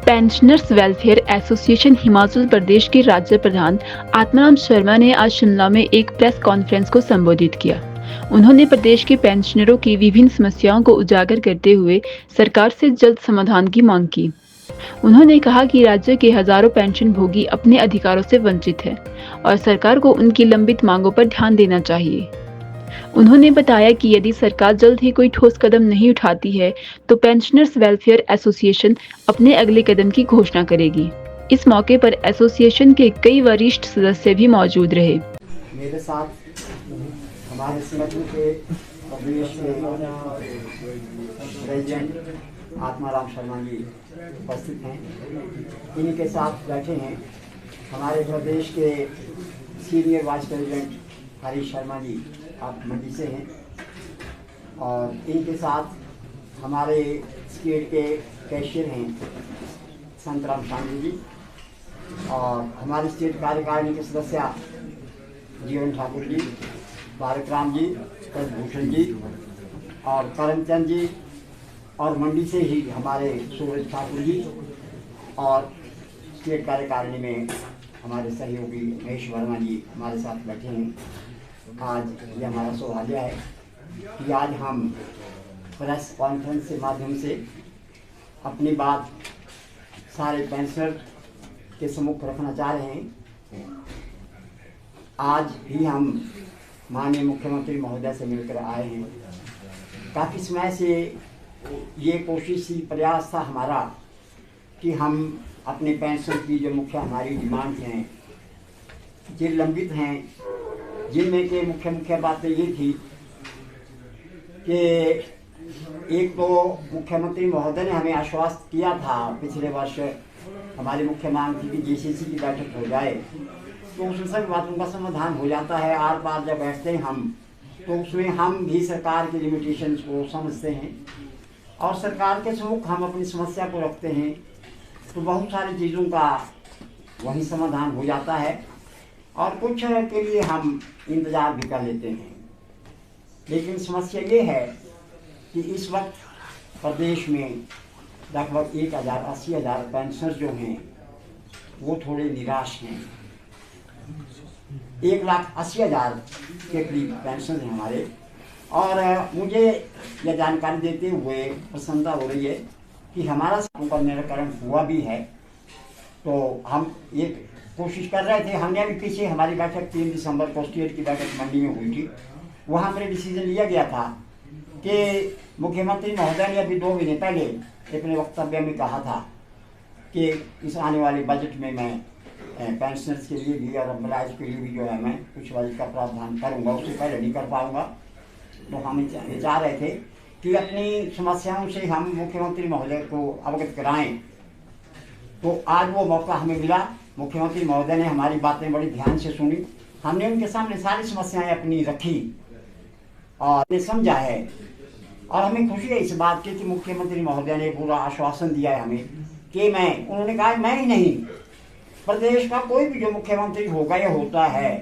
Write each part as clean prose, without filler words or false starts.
Pensioners welfare association Himachal Pradesh के राज्य प्रधान आत्माराम शर्मा ने आज शिमला में एक प्रेस कॉन्फ्रेंस को संबोधित किया। उन्होंने प्रदेश के पेंशनरों की विभिन्न समस्याओं को उजागर करते हुए सरकार से जल्द समाधान की मांग की। उन्होंने कहा कि राज्य के हजारों पेंशन भोगी अपने अधिकारों से वंचित हैं और सरकार को उनकी लंबित मांगों पर ध्यान देना चाहिए। उन्होंने बताया कि यदि सरकार जल्द ही कोई ठोस कदम नहीं उठाती है तो पेंशनर्स वेलफेयर एसोसिएशन अपने अगले कदम की घोषणा करेगी। इस मौके पर एसोसिएशन के कई वरिष्ठ सदस्य भी मौजूद रहे। मेरे साथ हमारे संगठन के प्रदेश के प्रेसिडेंट आत्माराम शर्मा जी उपस्थित हैं। इन्हीं के साथ बैठे हैं हमारे प्रदेश के senior vice president Harish Sharma ji, आप मंडी से हैं, और इनके साथ हमारे स्टेट के कैशियर हैं संतराम शांति जी, और हमारी स्टेट कार्यकारिणी के सदस्य जीवन ठाकुर जी, भारत राम जी, भूषण जी और करमचंद जी, और मंडी से ही हमारे सूरज ठाकुर जी, और स्टेट कार्यकारिणी में हमारे सहयोगी महेश वर्मा जी हमारे साथ बैठे हैं। आज ये हमारा सौभाग्य है कि आज हम प्रेस कॉन्फ्रेंस के माध्यम से अपनी बात सारे पेंशनर के सम्मुख रखना चाह रहे हैं। आज भी हम माननीय मुख्यमंत्री महोदय से मिलकर आए हैं। काफ़ी समय से ये कोशिश थी, प्रयास था हमारा कि हम अपने पेंशन की जो मुख्य हमारी डिमांड हैं, जो लंबित हैं, जिनमें के मुख्य बातें ये थी कि एक तो मुख्यमंत्री महोदय ने हमें आश्वस्त किया था पिछले वर्ष, हमारी मुख्य मांग थी कि जीसीसी की बैठक हो जाए तो उसमें सभी बातों का समाधान हो जाता है। आर पार जब बैठते हैं हम तो उसमें हम भी सरकार के लिमिटेशंस को समझते हैं और सरकार के सम्मुख हम अपनी समस्या को रखते हैं तो बहुत सारी चीज़ों का वही समाधान हो जाता है और कुछ के लिए हम इंतज़ार भी कर लेते हैं। लेकिन समस्या ये है कि इस वक्त प्रदेश में लगभग 80,000 पेंशनर्स जो हैं वो थोड़े निराश हैं। 1,80,000 के करीब पेंशन हैं हमारे, और मुझे यह जानकारी देते हुए प्रसन्नता हो रही है कि हमारा उनका निराकरण हुआ भी है। तो हम ये कोशिश कर रहे थे, हमने अभी पीछे हमारी बैठक 3 दिसंबर को स्टेट की बैठक मंडी में हुई थी, वहाँ हमने डिसीजन लिया गया था कि मुख्यमंत्री महोदय ने अभी 2 महीने पहले अपने वक्तव्य में कहा था कि इस आने वाले बजट में मैं पेंशनर्स के लिए भी और एम्प्लॉयज़ के लिए भी जो है मैं कुछ बजट का प्रावधान करूँगा, उससे पहले नहीं कर पाऊँगा। तो हम चाह रहे थे कि अपनी समस्याओं से हम मुख्यमंत्री महोदय को अवगत कराएं। तो आज वो मौका हमें मिला। मुख्यमंत्री महोदय ने हमारी बातें बड़ी ध्यान से सुनी, हमने उनके सामने सारी समस्याएं अपनी रखी और समझा है, और हमें खुशी है इस बात की कि मुख्यमंत्री महोदय ने पूरा आश्वासन दिया है हमें कि उन्होंने कहा मैं ही नहीं, प्रदेश का कोई भी जो मुख्यमंत्री होगा या होता है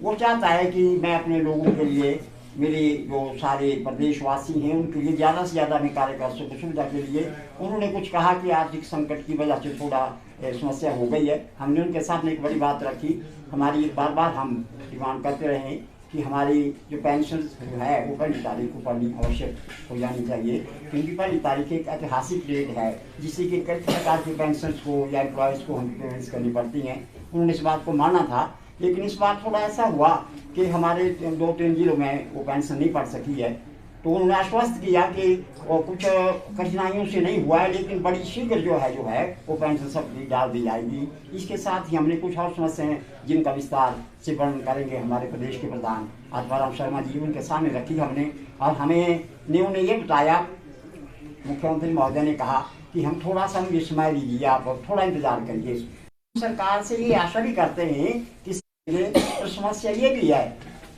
वो चाहता है कि मैं अपने लोगों के लिए, मेरे जो सारे प्रदेशवासी हैं उनके लिए ज़्यादा से ज़्यादा मैं कार्य कर सकूँ। सुविधा के लिए उन्होंने कुछ कहा कि आर्थिक संकट की वजह से थोड़ा समस्या हो गई है। हमने उनके सामने एक बड़ी बात रखी, हमारी बार बार हम डिमांड करते रहे कि हमारी जो पेंशन जो है वो 1 तारीख को पढ़नी आवश्यक हो जानी चाहिए, क्योंकि 1 तारीख एक ऐतिहासिक डेट है जिससे कि कई प्रकार के पेंशन को या एम्प्लॉयज़ को हम पेमेंट्स करनी पड़ती हैं। उन्होंने इस बात को माना था, लेकिन इस बार थोड़ा ऐसा हुआ कि हमारे 2-3 जिलों में वो पेंशन नहीं पड़ सकी है। तो उन्होंने आश्वस्त किया कि कुछ कठिनाइयों से नहीं हुआ है, लेकिन बड़ी शीघ्र जो है वो पेंशन सब डाल दी जाएगी। इसके साथ ही हमने कुछ और समस्याएं जिनका विस्तार से वर्णन करेंगे हमारे प्रदेश के प्रधान आत्माराम शर्मा जी, उनके सामने रखी हमने, और उन्हें ये बताया, मुख्यमंत्री महोदय ने कहा कि हम थोड़ा सा मुझे समय दीजिए, आप थोड़ा इंतजार करिए। सरकार से ये आशा भी करते हैं कि तो समस्या ये भी है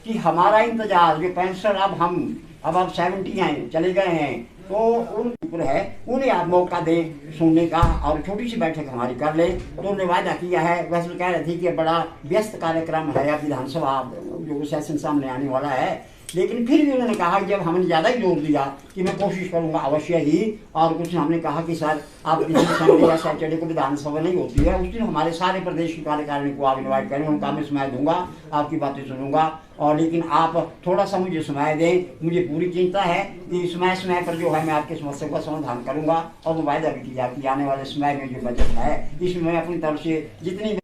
कि हमारा इंतजार जो पेंशन अब 70 हैं, चले गए हैं, तो उन ऊपर है, उन्हें आप मौका दें सुनने का और छोटी सी बैठक हमारी कर ले। तो उन्होंने वायदा किया है। वैसे कह रहे थे कि बड़ा व्यस्त कार्यक्रम है, अब विधानसभा जो सेशन सामने आने वाला है, लेकिन फिर भी उन्होंने कहा कि जब हमने ज़्यादा ही जोर दिया कि मैं कोशिश करूंगा अवश्य ही, और कुछ हमने कहा कि सर आप किसी संडे या सैटरडे को विधानसभा नहीं होती है, उस दिन हमारे सारे प्रदेश की कार्यकारिणी को आप इन्वाइट करें, उनका मैं समय दूंगा, आपकी बातें सुनूंगा, और लेकिन आप थोड़ा सा मुझे समय दें, मुझे पूरी चिंता है कि समय पर जो है मैं आपकी समस्या का समाधान करूंगा, और वो वायदा भी किया कि आने वाले समय में जो बजट है इसमें मैं अपनी तरफ से जितनी।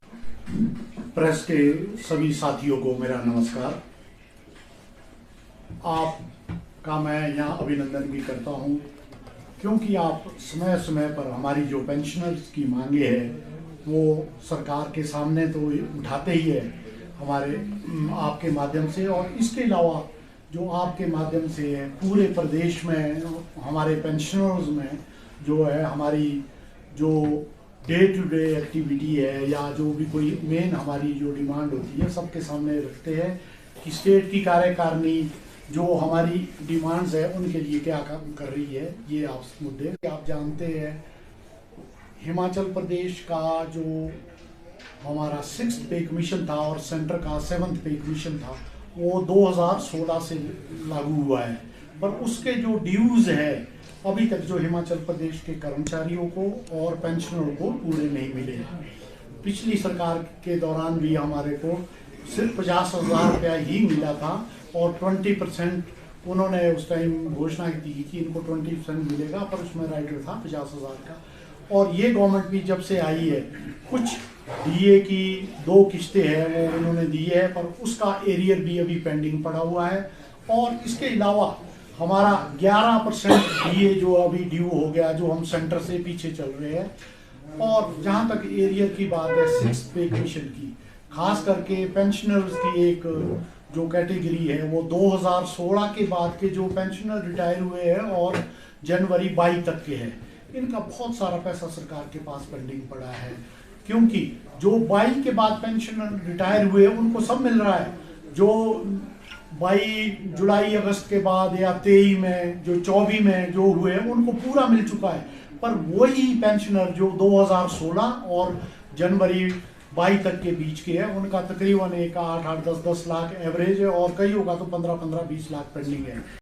प्रेस के सभी साथियों को मेरा नमस्कार। आपका मैं यहाँ अभिनंदन भी करता हूँ, क्योंकि आप समय समय पर हमारी जो पेंशनर्स की मांगे है वो सरकार के सामने तो उठाते ही है हमारे आपके माध्यम से, और इसके अलावा जो आपके माध्यम से पूरे प्रदेश में हमारे पेंशनर्स में जो है हमारी जो डे टू डे एक्टिविटी है या जो भी कोई मेन हमारी जो डिमांड होती है सबके सामने रखते हैं कि स्टेट की कार्यकारिणी जो हमारी डिमांड्स है उनके लिए क्या काम कर रही है। ये आप मुद्दे आप जानते हैं, हिमाचल प्रदेश का जो हमारा 6th पे कमीशन था और सेंटर का 7th पे कमीशन था वो 2016 से लागू हुआ है, पर उसके जो ड्यूज है अभी तक जो हिमाचल प्रदेश के कर्मचारियों को और पेंशनरों को पूरे नहीं मिले। पिछली सरकार के दौरान भी हमारे को सिर्फ 50,000 रुपया ही मिला था, और 20% उन्होंने उस टाइम घोषणा की थी कि इनको 20% मिलेगा, पर उसमें राइडर था 50,000 का। और ये गवर्नमेंट भी जब से आई है कुछ डीए की 2 किस्तें हैं वो उन्होंने दी है, पर उसका एरियर भी अभी पेंडिंग पड़ा हुआ है। और इसके अलावा हमारा 11% डीए जो अभी ड्यू हो गया, जो हम सेंटर से पीछे चल रहे हैं। और जहाँ तक एरियर की बात है 6th पे कमीशन की, खास करके पेंशनर्स की एक जो कैटेगरी है वो 2016 के बाद के जो पेंशनर रिटायर हुए हैं और जनवरी 22 तक के हैं, इनका बहुत सारा पैसा सरकार के पास पेंडिंग पड़ा है, क्योंकि जो 22 के बाद पेंशनर रिटायर हुए उनको सब मिल रहा है। जो 22 जुलाई अगस्त के बाद या 23 में जो 24 में जो हुए उनको पूरा मिल चुका है, पर वही पेंशनर जो 2016 और जनवरी 22 तक के बीच के है उनका तकरीबन एक 8-10 लाख एवरेज है, और कईयों का तो 15-20 लाख पेंडिंग है।